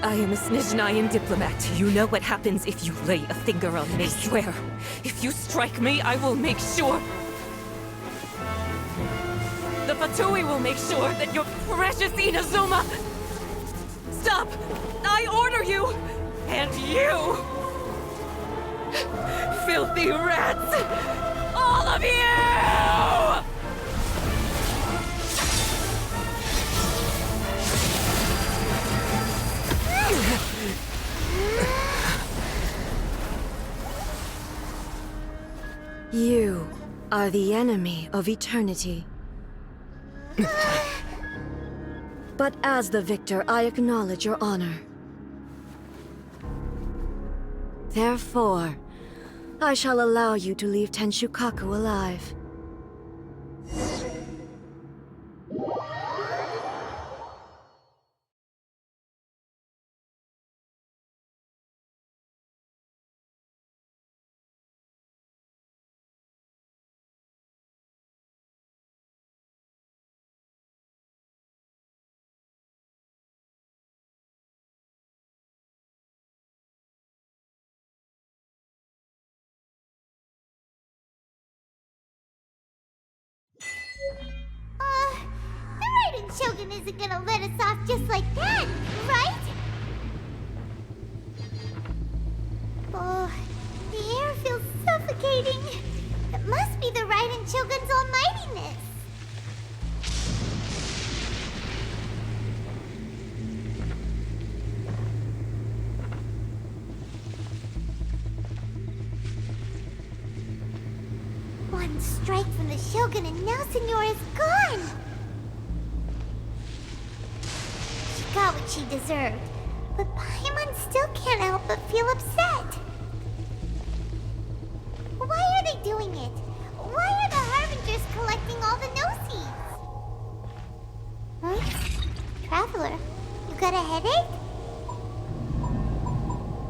I am a Snezhnayan diplomat. You know what happens if you lay a finger on me. I swear, if you strike me, I will make sure... The Fatui will make sure that your precious Inazuma... Stop! I order you! And you! Filthy rats! All of you! You are the enemy of eternity. But as the victor, I acknowledge your honor. Therefore, I shall allow you to leave Tenshukaku alive. The Raiden Shogun isn't gonna let us off just like that, right? Oh, the air feels suffocating. It must be the Raiden Shogun's almightiness. One strike from the Shogun and now Senora is gone! She got what she deserved, but Paimon still can't help but feel upset. Why are they doing it? Why are the Harbingers collecting all the no-seeds? Huh? Traveler, you got a headache?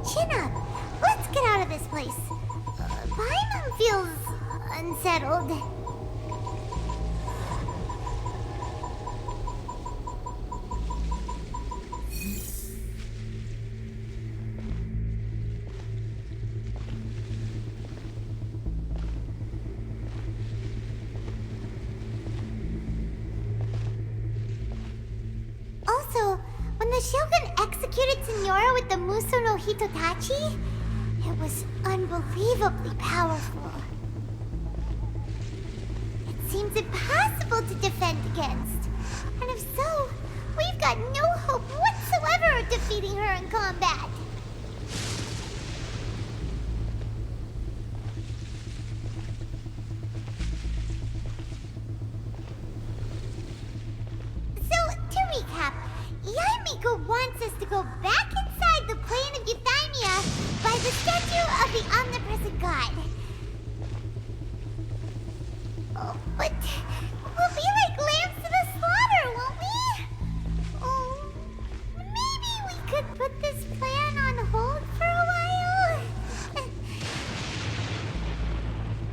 Chin up! Let's get out of this place. Paimon feels... unsettled. Also, when the Shogun executed Senora with the Muso no Hitotachi, it was unbelievably powerful. Seems impossible to defend against. And if so, we've got no hope whatsoever of defeating her in combat. So, to recap, Yaemiko wants us to go back inside the plane of Euthymia by the statue of the omnipresent god. Oh, but we'll be like lambs to the slaughter, won't we? Oh, maybe we could put this plan on hold for a while?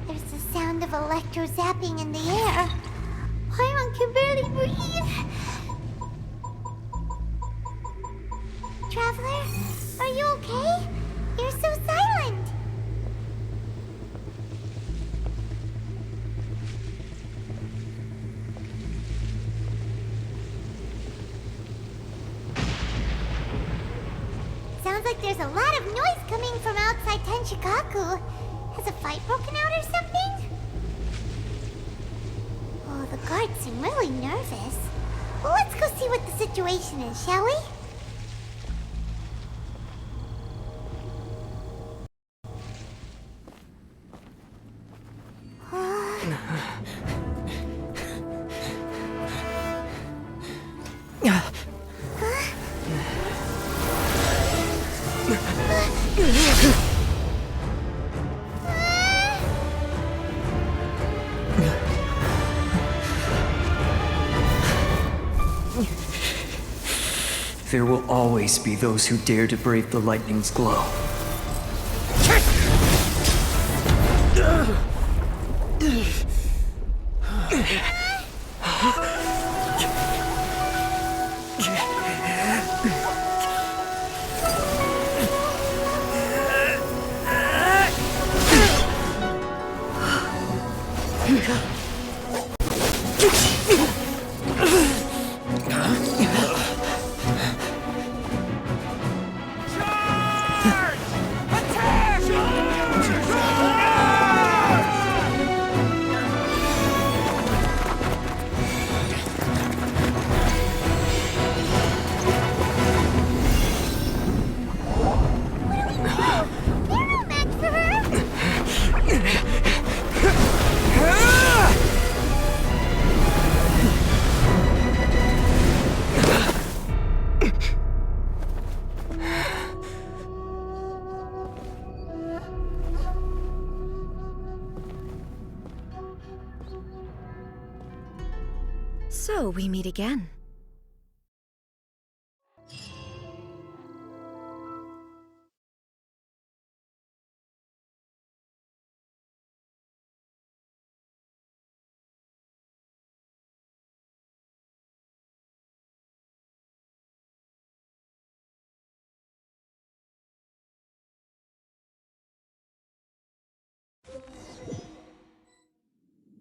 There's the sound of electro-zapping in the air. Paimon can barely breathe. Traveler, are you okay? You're so silent. Sounds like there's a lot of noise coming from outside Tenshukaku. Has a fight broken out or something? Oh, the guards seem really nervous. Well, let's go see what the situation is, shall we? There will always be those who dare to brave the lightning's glow. So we meet again.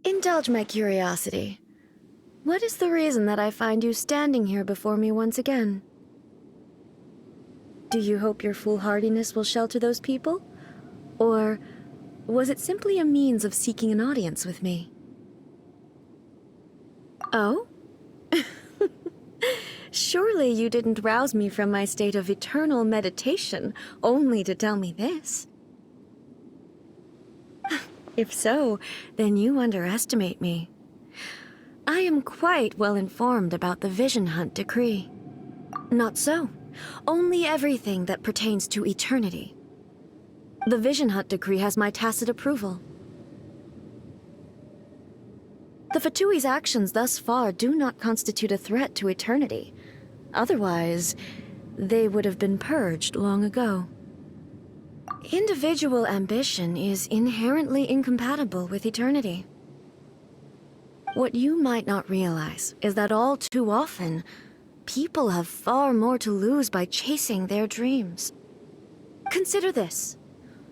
Indulge my curiosity. What is the reason that I find you standing here before me once again? Do you hope your foolhardiness will shelter those people? Or was it simply a means of seeking an audience with me? Oh? Surely you didn't rouse me from my state of eternal meditation only to tell me this. If so, then you underestimate me. I am quite well informed about the Vision Hunt decree. Not so. Only everything that pertains to eternity. The Vision Hunt decree has my tacit approval. The Fatui's actions thus far do not constitute a threat to eternity. Otherwise, they would have been purged long ago. Individual ambition is inherently incompatible with eternity. What you might not realize is that all too often, people have far more to lose by chasing their dreams. Consider this.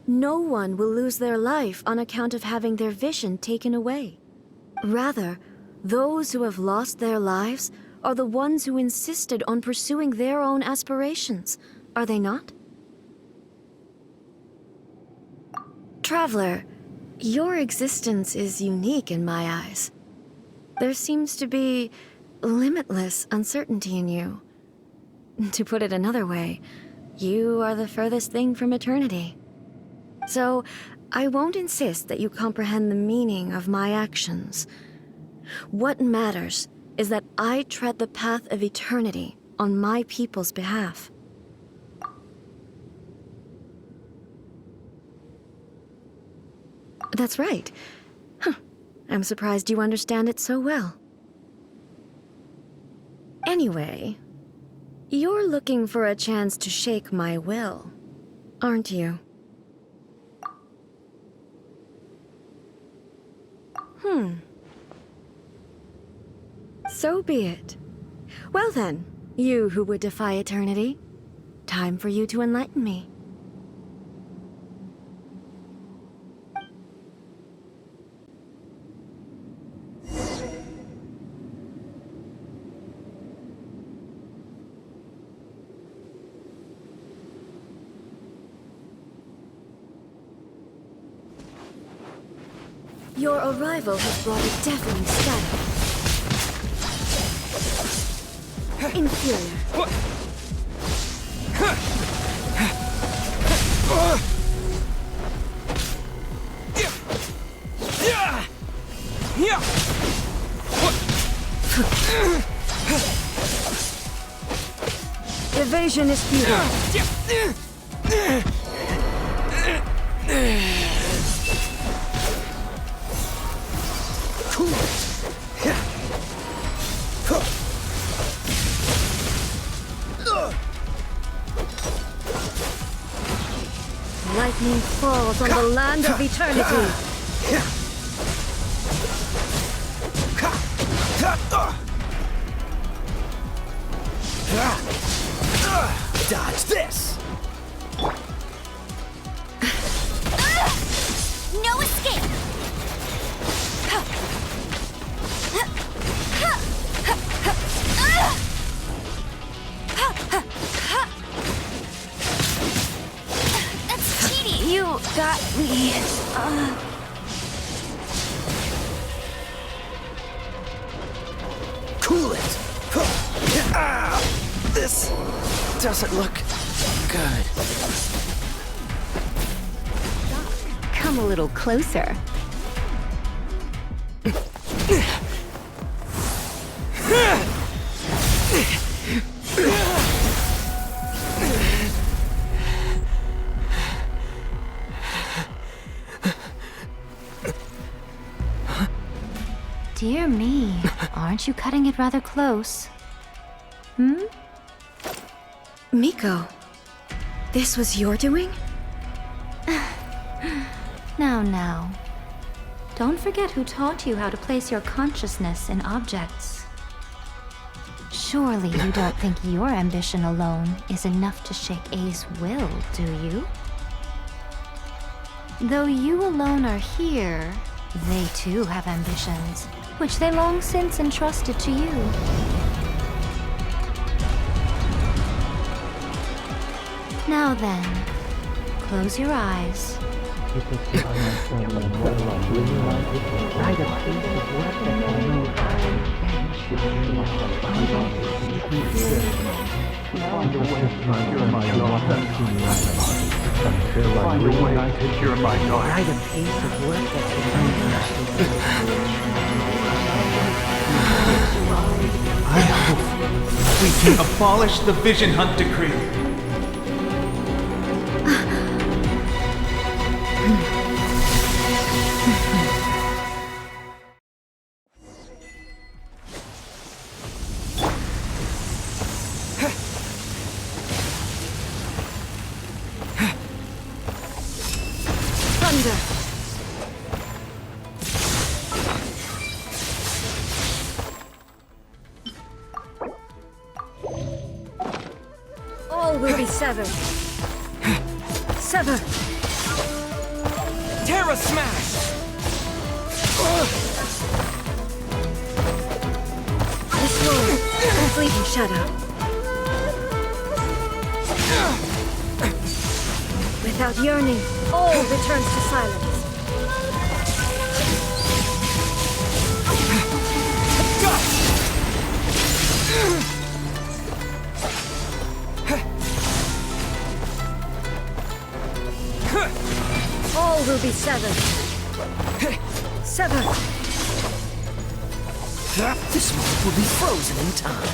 No one will lose their life on account of having their vision taken away. Rather, those who have lost their lives are the ones who insisted on pursuing their own aspirations, are they not? Traveler, your existence is unique in my eyes. There seems to be limitless uncertainty in you. To put it another way, you are the furthest thing from eternity. So, I won't insist that you comprehend the meaning of my actions. What matters is that I tread the path of eternity on my people's behalf. That's right. Huh. I'm surprised you understand it so well. Anyway, you're looking for a chance to shake my will, aren't you? So be it. Well then, you who would defy eternity, time for you to enlighten me. Your arrival has brought a deafening static. Inferior. Evasion is futile. Lightning falls on the land of eternity. Dodge this! No escape! That's cheating! You got me. Cool it! This doesn't look good. Come a little closer. Dear me, aren't you cutting it rather close? Miko, this was your doing? Now. Don't forget who taught you how to place your consciousness in objects. Surely you don't think your ambition alone is enough to shake A's will, do you? Though you alone are here, they too have ambitions, which they long since entrusted to you. Now then, close your eyes. I hope we can abolish the Vision Hunt Decree. All will be severed. Sever. Terra Smash! This world, a fleeting shadow. Without yearning, all returns to silence. All will be severed. Sever. This world will be frozen in time.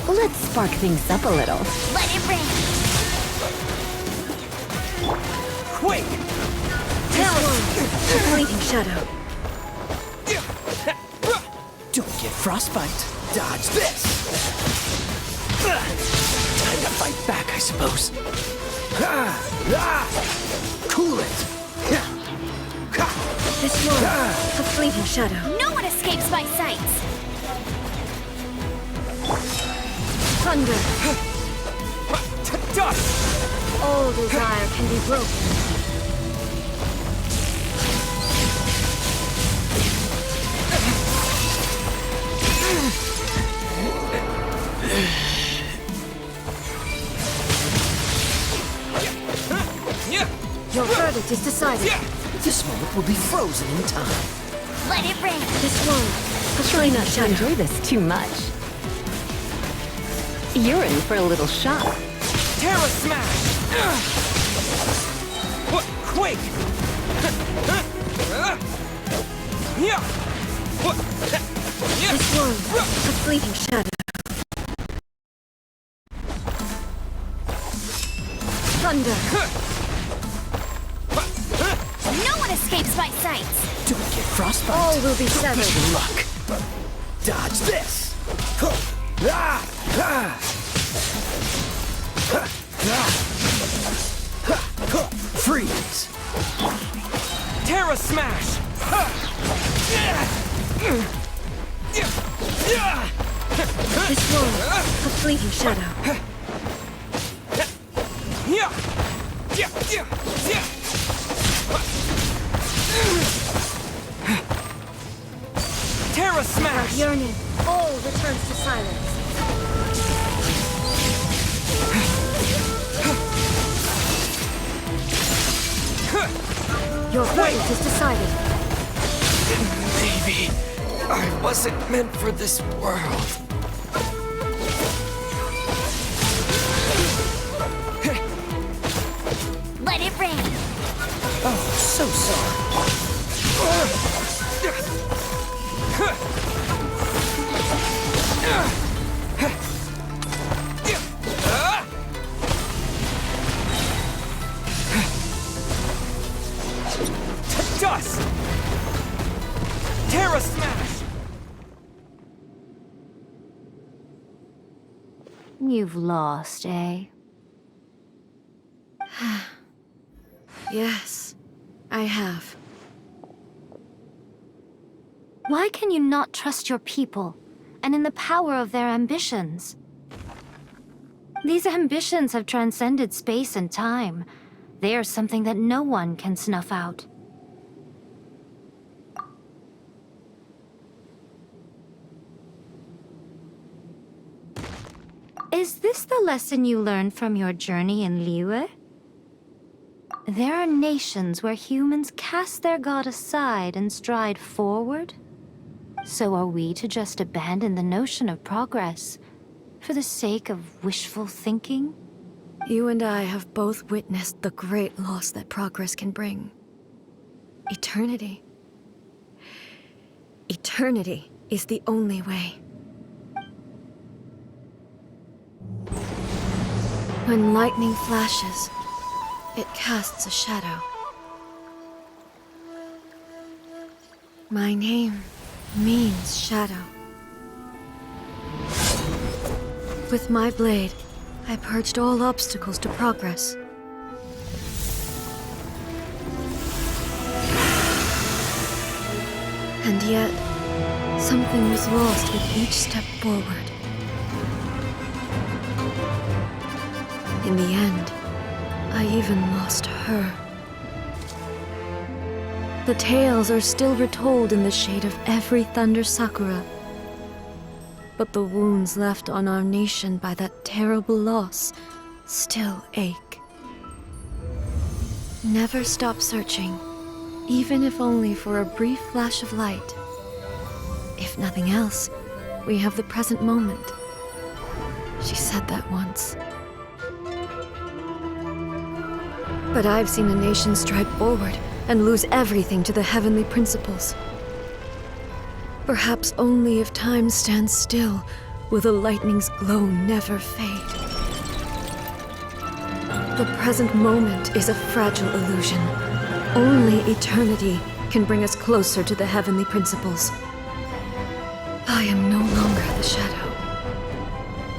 Let's spark things up a little. Let it rain! Quake! This world, a fleeting shadow. Don't get frostbite. Dodge this! Time to fight back, I suppose. Cool it! This world, a fleeting shadow. No one escapes my sights! Thunder. Dust! All desire can be broken. Your verdict is decided. This moment will be frozen in time. Let it rain! This world, a Try fleeting not to shadow. enjoy this too much. You're in for a little shock. Terra Smash! quake! This world, a fleeting shadow. Thunder. No one escapes my sights! Don't get frostbite. All will be severed. Good luck. Dodge this. Freeze. Terra smash. This world, a fleeting shadow. Terra smash. Yearning, all returns to silence. Your fate is decided. Maybe I wasn't meant for this world. Let it rain! Oh, so sorry. Dust! Terra smash! You've lost, eh? Yes, I have. Why can you not trust your people, and in the power of their ambitions? These ambitions have transcended space and time. They are something that no one can snuff out. Is this the lesson you learned from your journey in Liyue? There are nations where humans cast their god aside and stride forward. So are we to just abandon the notion of progress for the sake of wishful thinking? You and I have both witnessed the great loss that progress can bring. Eternity. Eternity is the only way. When lightning flashes, it casts a shadow. My name means shadow. With my blade, I purged all obstacles to progress. And yet, something was lost with each step forward. In the end, I even lost her. The tales are still retold in the shade of every thunder sakura. But the wounds left on our nation by that terrible loss still ache. Never stop searching, even if only for a brief flash of light. If nothing else, we have the present moment. She said that once. But I've seen a nation stride forward and lose everything to the heavenly principles. Perhaps only if time stands still will the lightning's glow never fade. The present moment is a fragile illusion. Only eternity can bring us closer to the heavenly principles. I am no longer the shadow.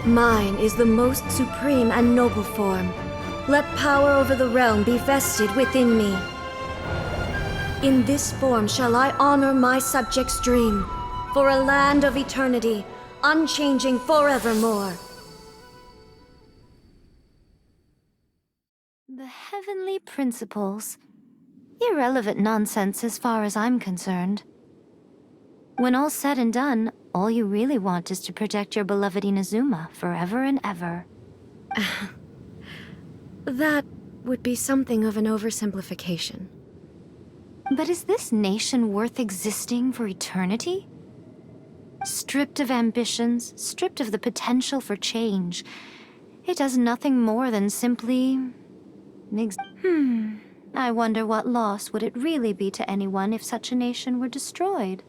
Mine is the most supreme and noble form. Let power over the realm be vested within me. In this form shall I honor my subjects' dream, for a land of eternity, unchanging forevermore. The heavenly principles? Irrelevant nonsense as far as I'm concerned. When all's said and done, all you really want is to protect your beloved Inazuma forever and ever. That would be something of an oversimplification. But is this nation worth existing for eternity? Stripped of ambitions, stripped of the potential for change, it does nothing more than simply... I wonder what loss would it really be to anyone if such a nation were destroyed?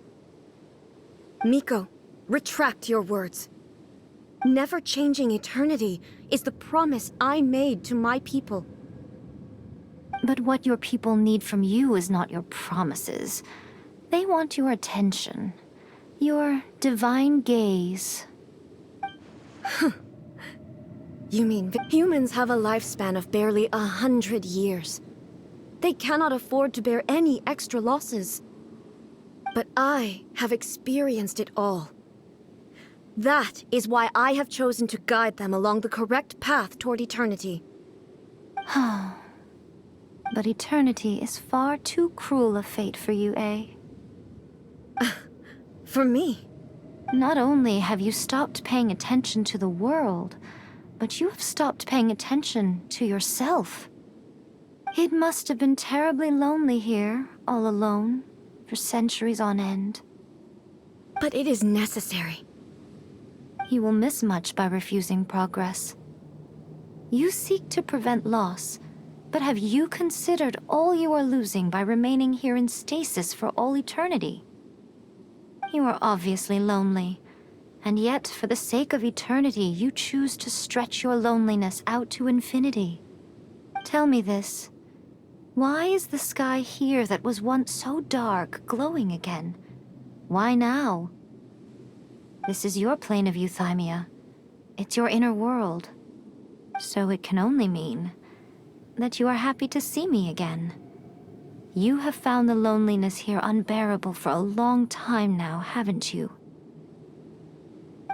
Miko, retract your words. Never changing eternity is the promise I made to my people. But what your people need from you is not your promises. They want your attention. Your divine gaze. You mean humans have a lifespan of barely 100 years. They cannot afford to bear any extra losses. But I have experienced it all. That is why I have chosen to guide them along the correct path toward eternity. But eternity is far too cruel a fate for you, eh? For me? Not only have you stopped paying attention to the world, but you have stopped paying attention to yourself. It must have been terribly lonely here, all alone, for centuries on end. But it is necessary. You will miss much by refusing progress. You seek to prevent loss, but have you considered all you are losing by remaining here in stasis for all eternity? You are obviously lonely, and yet for the sake of eternity you choose to stretch your loneliness out to infinity. Tell me this. Why is the sky here that was once so dark glowing again? Why now? This is your plane of euthymia. It's your inner world. So it can only mean that you are happy to see me again. You have found the loneliness here unbearable for a long time now, haven't you?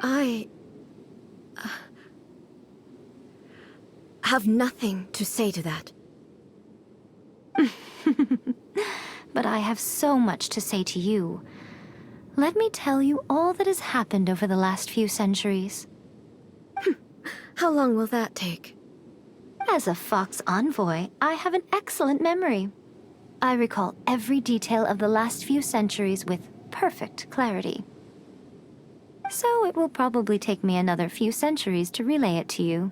I have nothing to say to that. But I have so much to say to you. Let me tell you all that has happened over the last few centuries. How long will that take? As a Fox envoy, I have an excellent memory. I recall every detail of the last few centuries with perfect clarity. So it will probably take me another few centuries to relay it to you.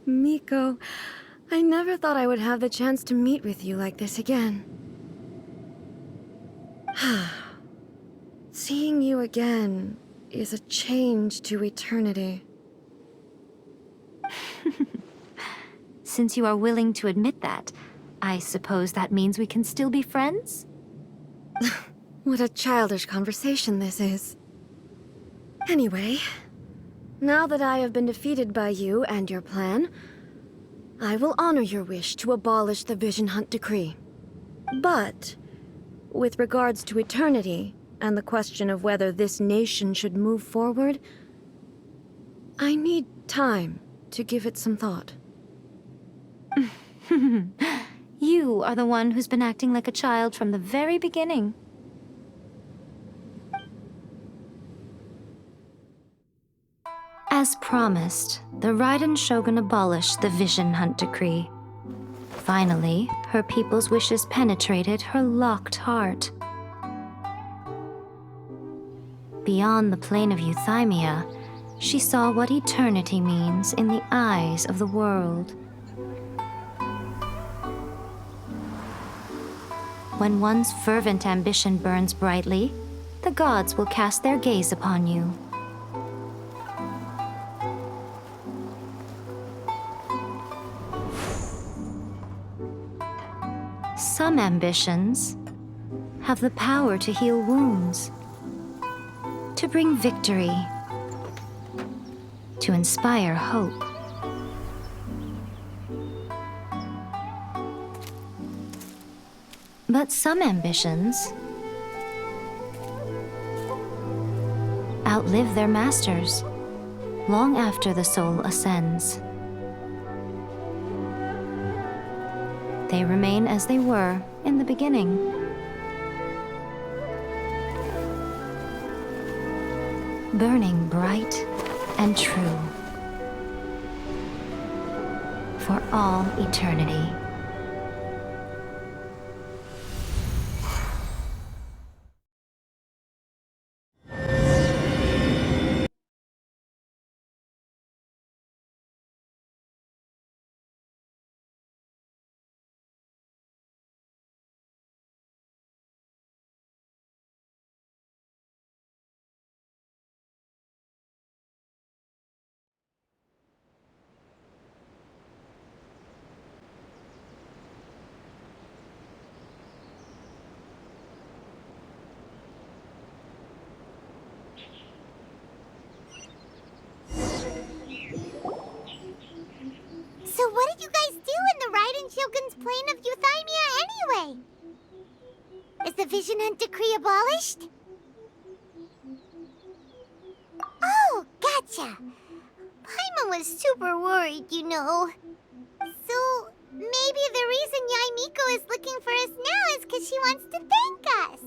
Miko, I never thought I would have the chance to meet with you like this again. Seeing you again is a change to eternity. Since you are willing to admit that, I suppose that means we can still be friends? What a childish conversation this is. Anyway, now that I have been defeated by you and your plan, I will honor your wish to abolish the Vision Hunt decree. But, with regards to eternity, and the question of whether this nation should move forward, I need time to give it some thought. You are the one who's been acting like a child from the very beginning. As promised, the Raiden Shogun abolished the Vision Hunt decree. Finally, her people's wishes penetrated her locked heart. Beyond the plane of euthymia, she saw what eternity means in the eyes of the world. When one's fervent ambition burns brightly, the gods will cast their gaze upon you. Some ambitions have the power to heal wounds, to bring victory, to inspire hope. But some ambitions outlive their masters long after the soul ascends. They remain as they were in the beginning. Burning bright and true for all eternity. Vision Hunt decree abolished? Oh, gotcha. Paimon was super worried, you know. So, maybe the reason Yaimiko is looking for us now is because she wants to thank us.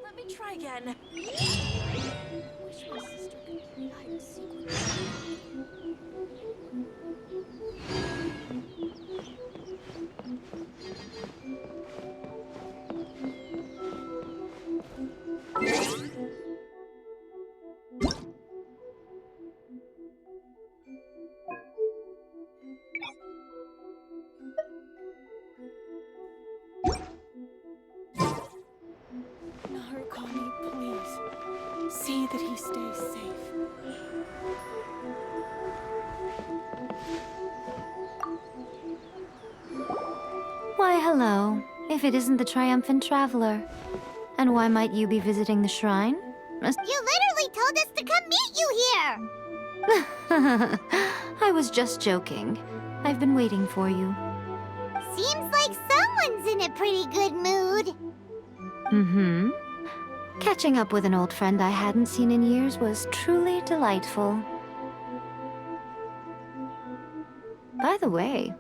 Let me try again. Wish my sister could hide a secret. Narukami, please. See that he stays safe. Why, hello. If it isn't the triumphant traveler. And why might you be visiting the shrine? You literally told us to come meet you here! I was just joking. I've been waiting for you. Seems like someone's in a pretty good mood. Mm-hmm. Catching up with an old friend I hadn't seen in years was truly delightful. By the way,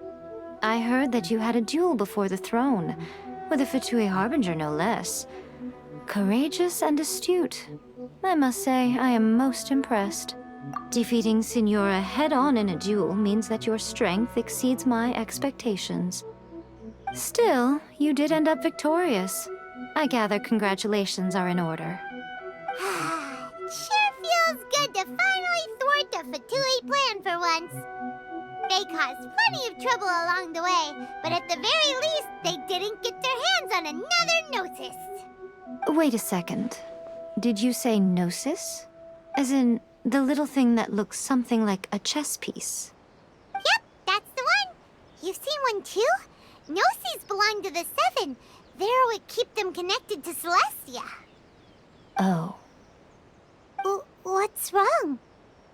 I heard that you had a duel before the throne, with a Fatui Harbinger no less. Courageous and astute. I must say, I am most impressed. Defeating Signora head-on in a duel means that your strength exceeds my expectations. Still, you did end up victorious. I gather congratulations are in order. Sure feels good to finally thwart a Fatui plan for once. They caused plenty of trouble along the way, but at the very least, they didn't get their hands on another Gnosis. Wait a second. Did you say Gnosis? As in, the little thing that looks something like a chess piece? Yep, that's the one. You've seen one too? Gnosis belong to the Seven. They're what keep them connected to Celestia. Oh. What's wrong?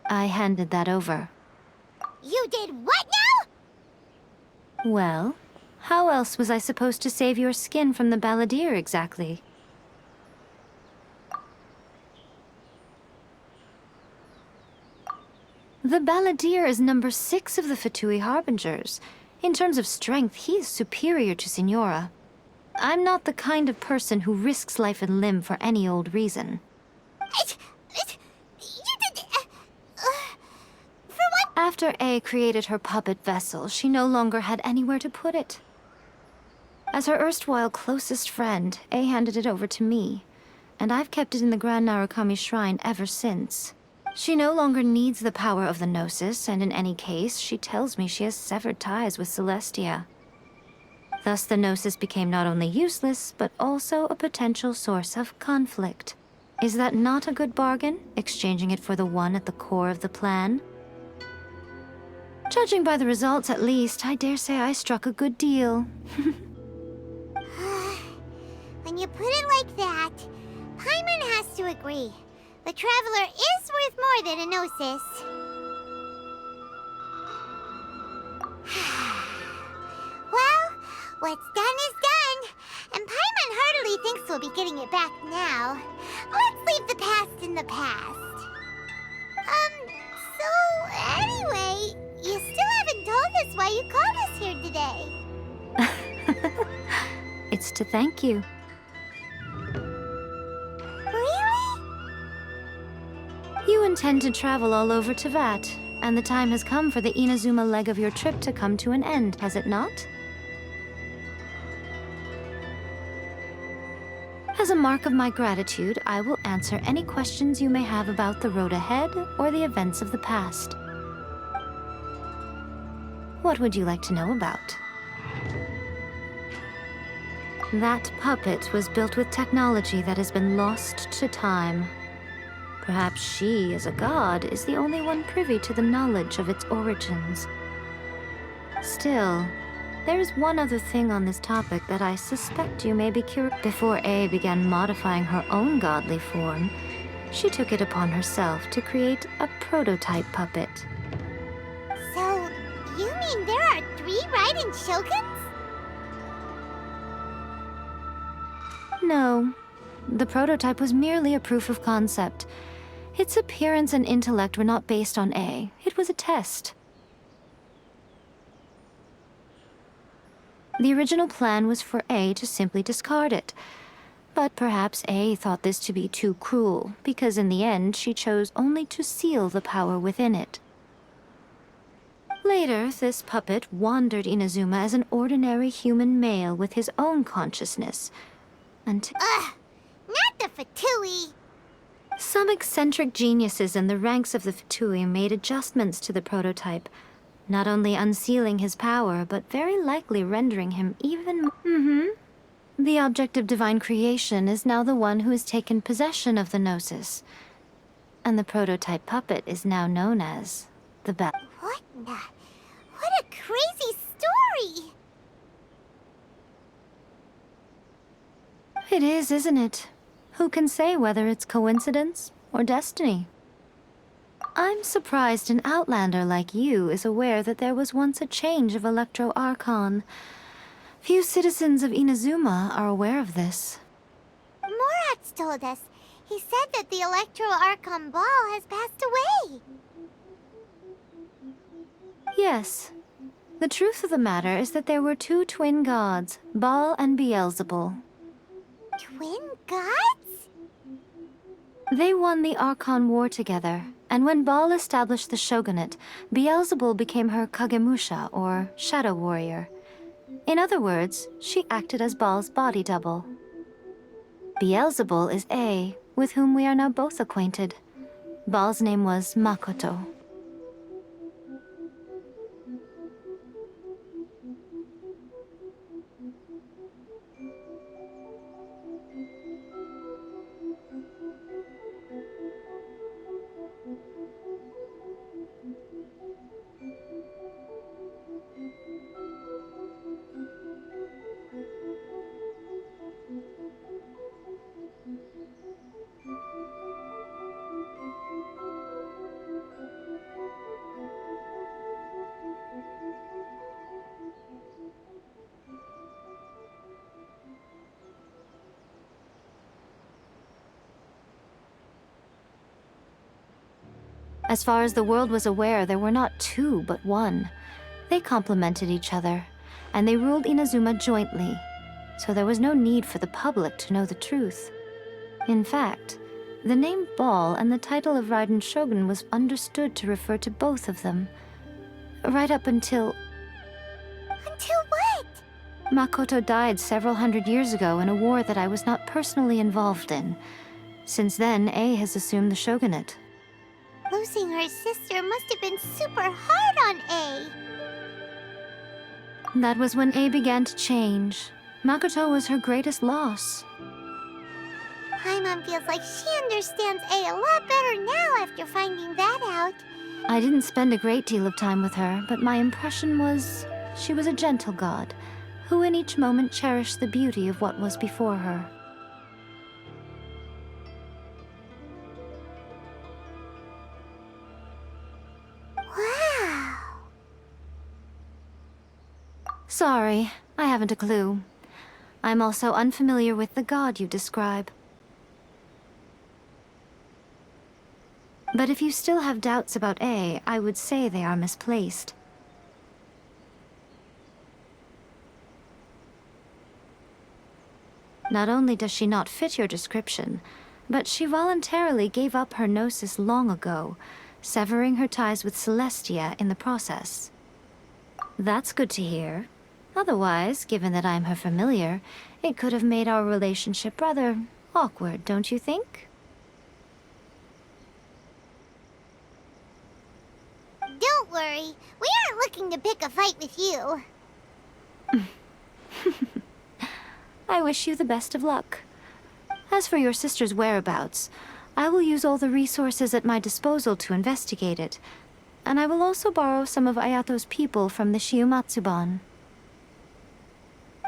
I handed that over. You did what now? Well, how else was I supposed to save your skin from the balladeer exactly? The balladeer is number 6 of the Fatui Harbingers. In terms of strength, he is superior to Signora. I'm not the kind of person who risks life and limb for any old reason. For what? After A created her puppet vessel, she no longer had anywhere to put it. As her erstwhile closest friend, A handed it over to me, and I've kept it in the Grand Narukami Shrine ever since. She no longer needs the power of the Gnosis, and in any case, she tells me she has severed ties with Celestia. Thus, the Gnosis became not only useless, but also a potential source of conflict. Is that not a good bargain, exchanging it for the one at the core of the plan? Judging by the results, at least, I dare say I struck a good deal. When you put it like that, Paimon has to agree. The Traveler is worth more than a Gnosis. Well, what's done is done, and Paimon heartily thinks we'll be getting it back now. Let's leave the past in the past. So anyway, you still haven't told us why you called us here today. It's to thank you. Really? You intend to travel all over Teyvat, and the time has come for the Inazuma leg of your trip to come to an end, has it not? As a mark of my gratitude, I will answer any questions you may have about the road ahead or the events of the past. What would you like to know about? That puppet was built with technology that has been lost to time. Perhaps she, as a god, is the only one privy to the knowledge of its origins. Still, there is one other thing on this topic that I suspect you may be curious. Before A began modifying her own godly form, she took it upon herself to create a prototype puppet. So, you mean there are 3 Raiden Shoguns? No. The prototype was merely a proof of concept. Its appearance and intellect were not based on A. It was a test. The original plan was for A to simply discard it. But perhaps A thought this to be too cruel, because in the end she chose only to seal the power within it. Later, this puppet wandered Inazuma as an ordinary human male with his own consciousness. Until... Ugh! Not the Fatui! Some eccentric geniuses in the ranks of the Fatui made adjustments to the prototype, not only unsealing his power, but very likely rendering him even more... The object of divine creation is now the one who has taken possession of the Gnosis. And the prototype puppet is now known as the Bell. What a crazy story! It is, isn't it? Who can say whether it's coincidence or destiny? I'm surprised an outlander like you is aware that there was once a change of Electro Archon. Few citizens of Inazuma are aware of this. Morat's told us. He said that the Electro Archon Ball has passed away. Yes. The truth of the matter is that there were two twin gods, Baal and Beelzebul. Twin gods? They won the Archon War together, and when Baal established the shogunate, Beelzebul became her Kagemusha, or shadow warrior. In other words, she acted as Baal's body double. Beelzebul is A, with whom we are now both acquainted. Baal's name was Makoto. As far as the world was aware, there were not two, but one. They complemented each other, and they ruled Inazuma jointly, so there was no need for the public to know the truth. In fact, the name Baal and the title of Raiden Shogun was understood to refer to both of them. Right up until... Until what? Makoto died several hundred years ago in a war that I was not personally involved in. Since then, A has assumed the shogunate. Losing her sister must have been super hard on A. That was when A began to change. Makoto was her greatest loss. Paimon feels like she understands A lot better now after finding that out. I didn't spend a great deal of time with her, but my impression was she was a gentle god, who in each moment cherished the beauty of what was before her. Wow. Sorry, I haven't a clue. I'm also unfamiliar with the god you describe. But if you still have doubts about A, I would say they are misplaced. Not only does she not fit your description, but she voluntarily gave up her gnosis long ago, severing her ties with Celestia in the process. That's good to hear. Otherwise, given that I'm her familiar, it could have made our relationship rather awkward, don't you think? Don't worry, we aren't looking to pick a fight with you. I wish you the best of luck. As for your sister's whereabouts, I will use all the resources at my disposal to investigate it, and I will also borrow some of Ayato's people from the Shiumatsuban.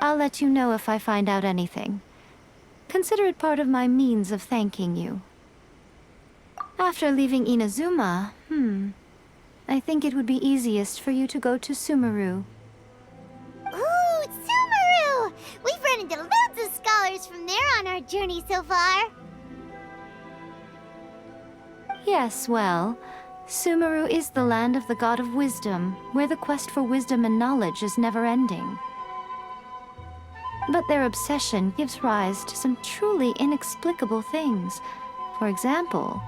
I'll let you know if I find out anything. Consider it part of my means of thanking you. After leaving Inazuma, I think it would be easiest for you to go to Sumeru. Ooh, Sumeru! We've run into loads of scholars scholars from there on our journey so far. Yes, well, Sumeru is the land of the god of wisdom, where the quest for wisdom and knowledge is never-ending. But their obsession gives rise to some truly inexplicable things. For example,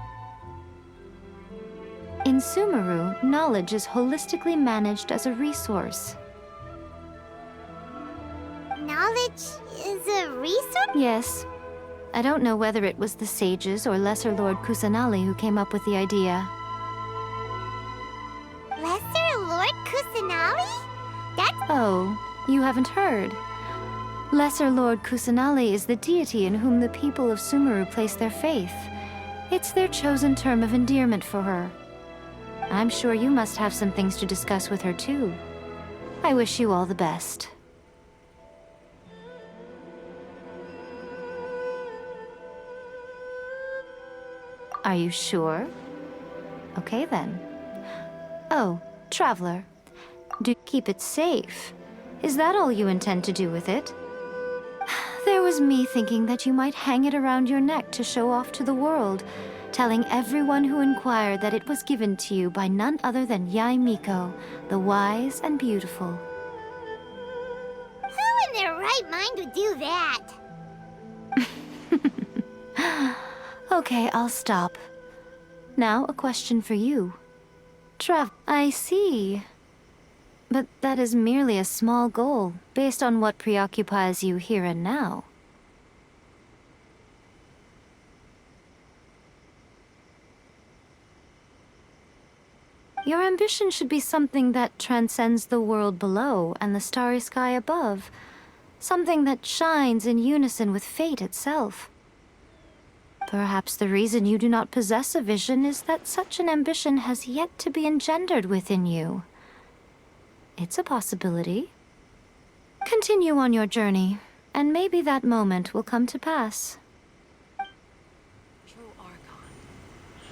in Sumeru, knowledge is holistically managed as a resource. Knowledge is a resource? Yes. I don't know whether it was the sages or Lesser Lord Kusanali who came up with the idea. Lesser Lord Kusanali? That's... Oh, you haven't heard. Lesser Lord Kusanali is the deity in whom the people of Sumeru place their faith. It's their chosen term of endearment for her. I'm sure you must have some things to discuss with her too. I wish you all the best. Are you sure? Okay then. Oh, traveler. Do keep it safe. Is that all you intend to do with it? There was me thinking that you might hang it around your neck to show off to the world, telling everyone who inquired that it was given to you by none other than Yae Miko, the wise and beautiful. Who in their right mind would do that? Okay, I'll stop. Now, a question for you. I see. But that is merely a small goal, based on what preoccupies you here and now. Your ambition should be something that transcends the world below and the starry sky above. Something that shines in unison with fate itself. Perhaps the reason you do not possess a vision is that such an ambition has yet to be engendered within you. It's a possibility. Continue on your journey, and maybe that moment will come to pass. True Archon,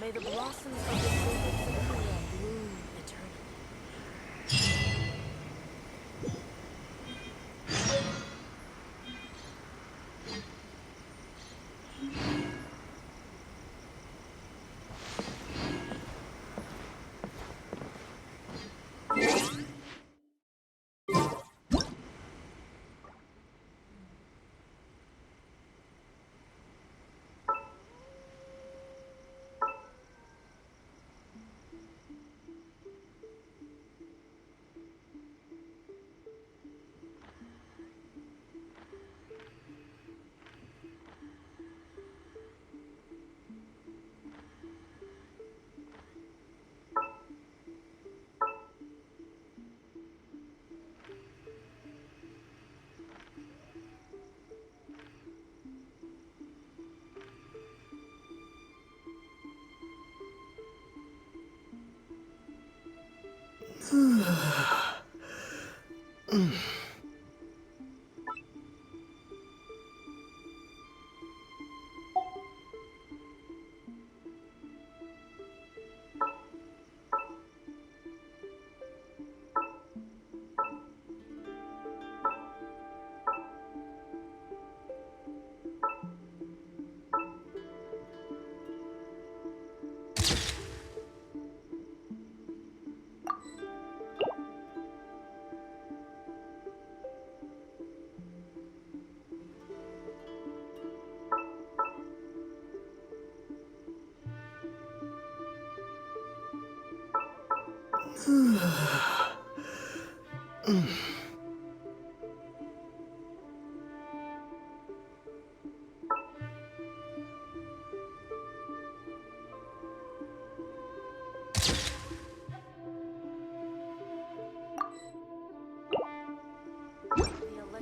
may the blossoms of the sacred Sakura bloom eternally.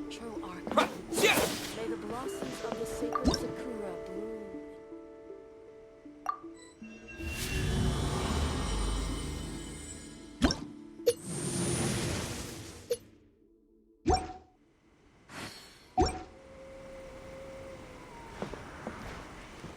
True Archon, may the blossoms of